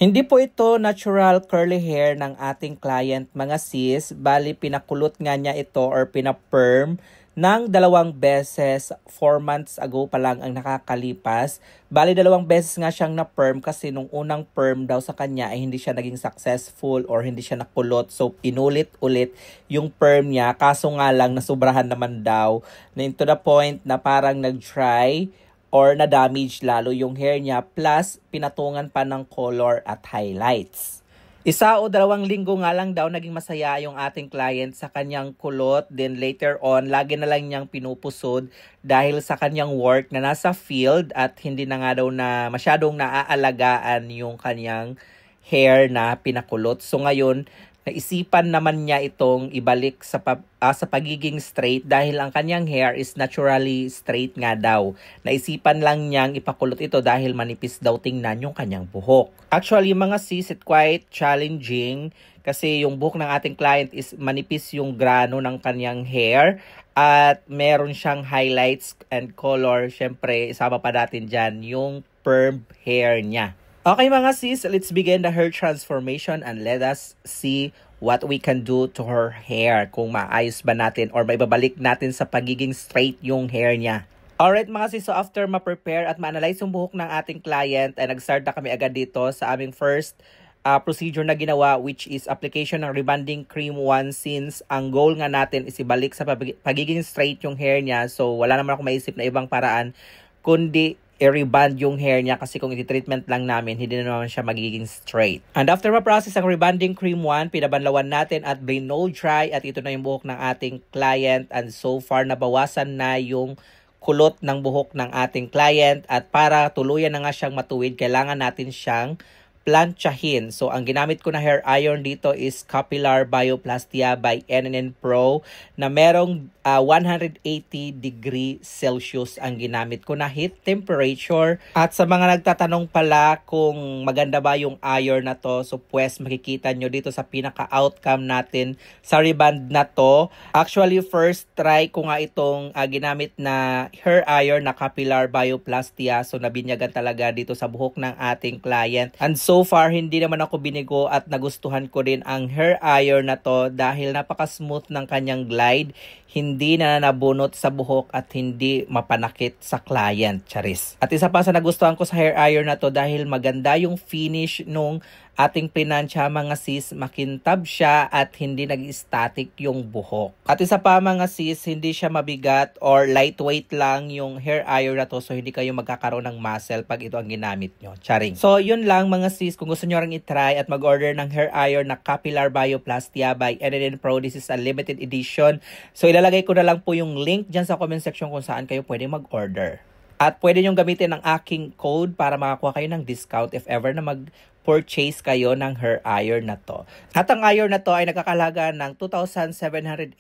Hindi po ito natural curly hair ng ating client mga sis, bali pinakulot nga niya ito or pinaperm ng 2 beses, 4 months ago pa lang ang nakakalipas. Bali 2 beses nga siyang na-perm kasi nung unang perm daw sa kanya ay hindi siya naging successful or hindi siya nakulot. So inulit-ulit yung perm niya, kaso nga lang nasubrahan naman daw na to the point na parang nag-try or na-damage lalo yung hair niya, plus pinatungan pa ng color at highlights. 1 o 2 linggo nga lang daw naging masaya yung ating client sa kanyang kulot. Then later on, lagi na lang niyang pinupusod dahil sa kanyang work na nasa field at hindi na nga daw na masyadong naaalagaan yung kanyang hair na pinakulot. So ngayon, naisipan naman niya itong ibalik sa pagiging straight dahil ang kanyang hair is naturally straight nga daw. Naisipan lang niyang ipakulot ito dahil manipis daw tingnan yung kanyang buhok. Actually mga sis, it quite challenging kasi yung buhok ng ating client is manipis yung grano ng kanyang hair at meron siyang highlights and color. Syempre, isama pa natin dyan yung perm hair niya. Okay mga sis, let's begin the hair transformation and let us see what we can do to her hair. Kung maayos ba natin or maibabalik natin sa pagiging straight yung hair niya. Alright mga sis, so after ma-prepare at ma-analyze yung buhok ng ating client, ay nag-start na kami agad dito sa aming first procedure na ginawa, which is application ng rebonding cream 1, since ang goal nga natin is ibalik sa pagiging straight yung hair niya. So wala naman ako maisip na ibang paraan kundi i-rebond yung hair niya kasi kung iti-treatment lang namin, hindi na naman siya magiging straight. And after ma-process ang rebonding cream 1, pinabanlawan natin at blow dry at ito na yung buhok ng ating client and so far nabawasan na yung kulot ng buhok ng ating client at para tuluyan na nga siyang matuwid, kailangan natin siyang planchahin. So, ang ginamit ko na hair iron dito is Capillar Bioplastia by NNN Pro na merong 180 degree Celsius ang ginamit ko na heat temperature. At sa mga nagtatanong pala kung maganda ba yung iron na to, so pues makikita nyo dito sa pinaka-outcome natin sa rebond na to. Actually, first try ko nga itong ginamit na hair iron na Capillar Bioplastia. So, nabinyagan talaga dito sa buhok ng ating client. And so far, hindi naman ako binigo at nagustuhan ko din ang hair iron na to dahil napaka-smooth ng kanyang glide. Hindi na nabunot sa buhok at hindi mapanakit sa client. Charis. At isa pa sa nagustuhan ko sa hair iron na to dahil maganda yung finish nung ating plinansya mga sis, makintab siya at hindi nag-static yung buhok. At isa pa mga sis, hindi siya mabigat or lightweight lang yung hair iron na to, so hindi kayo magkakaroon ng muscle pag ito ang ginamit nyo. Charing. So yun lang mga sis, kung gusto nyo rin itry at mag-order ng hair iron na Capillar Bioplastia by NNN Pro, this is a limited edition. So ilalagay ko na lang po yung link dyan sa comment section kung saan kayo pwede mag-order. At pwede nyo gamitin ang aking code para makakuha kayo ng discount if ever na mag-purchase kayo ng hair iron na to. At ang iron na to ay nagkakalaga ng 2,780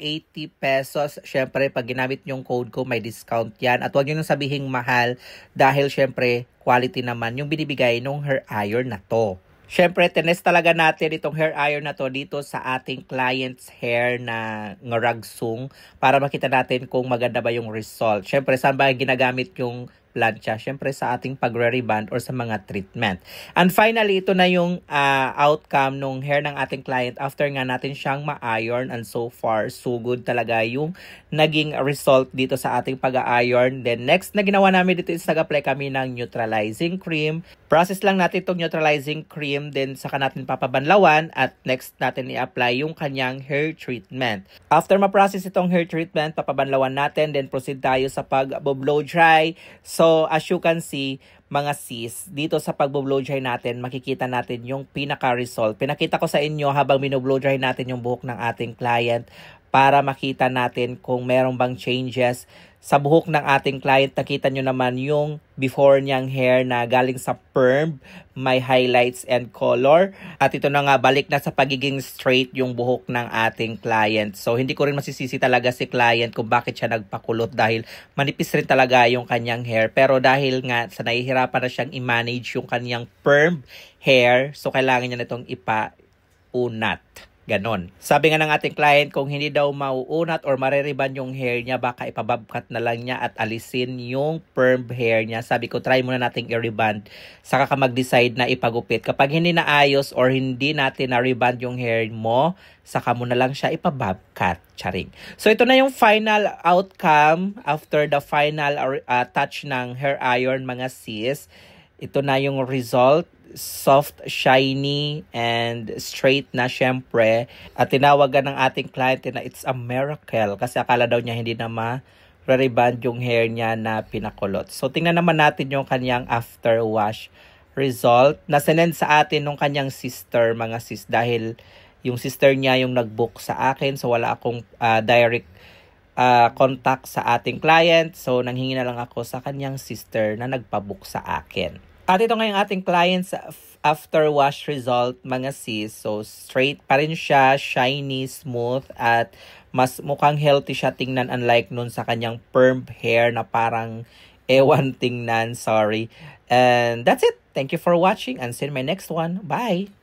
pesos. Syempre, pag ginamit yung code ko, may discount yan. At huwag nyo nang sabihing mahal dahil syempre, quality naman yung binibigay ng hair iron na to. Syempre, tinest talaga natin itong hair iron na to dito sa ating client's hair na ngaragsung para makita natin kung maganda ba yung result. Syempre, saan ba ginagamit yung plancha? Syempre, sa ating pagre-rebond or sa mga treatment. And finally, ito na yung outcome ng hair ng ating client after nga natin siyang ma-iron, and so far, so good talaga yung naging result dito sa ating pag-iron. Then next na ginawa namin dito is nag-apply kami ng neutralizing cream. Process lang natin itong neutralizing cream, then saka natin papabanlawan at next natin i-apply yung kanyang hair treatment. After ma-process itong hair treatment, papabanlawan natin, then proceed tayo sa pag-blow dry. So as you can see, mga sis, dito sa pag-blow dry natin, makikita natin yung pinaka-result. Pinakita ko sa inyo habang binoblow dry natin yung buhok ng ating client para makita natin kung meron bang changes sa buhok ng ating client. Nakita nyo naman yung before niyang hair na galing sa perm, may highlights and color. At ito na nga, balik na sa pagiging straight yung buhok ng ating client. So hindi ko rin masisisi talaga si client kung bakit siya nagpakulot dahil manipis rin talaga yung kanyang hair. Pero dahil nga sa nahihirapan na siyang i-manage yung kanyang perm hair, so kailangan niya na itong ipa-unat. Ganon. Sabi nga ng ating client, kung hindi daw mauunat or maririban yung hair niya, baka ipababkat na lang niya at alisin yung perm hair niya. Sabi ko, try muna nating i-reband. Saka ka mag-decide na ipagupit. Kapag hindi na ayos or hindi natin na-reband yung hair mo, saka mo na lang siya ipababkat. Charing. So ito na yung final outcome after the final touch ng hair iron, mga sis. Ito na yung result. Soft, shiny, and straight na syempre. At tinawagan ng ating client na it's a miracle kasi akala daw niya hindi na ma-reband yung hair niya na pinakulot. So tingnan naman natin yung kanyang after wash result na sinend sa atin nung kanyang sister, mga sis, dahil yung sister niya yung nag-book sa akin, so wala akong direct contact sa ating client. So nanghingi na lang ako sa kanyang sister na nagpa-book sa akin. At ito nga yung ating client's after wash result, mga sis. So, straight pa rin siya, shiny, smooth, at mas mukhang healthy siya tingnan unlike nun sa kanyang perm hair na parang ewan tingnan, sorry. And that's it. Thank you for watching and see you in my next one. Bye!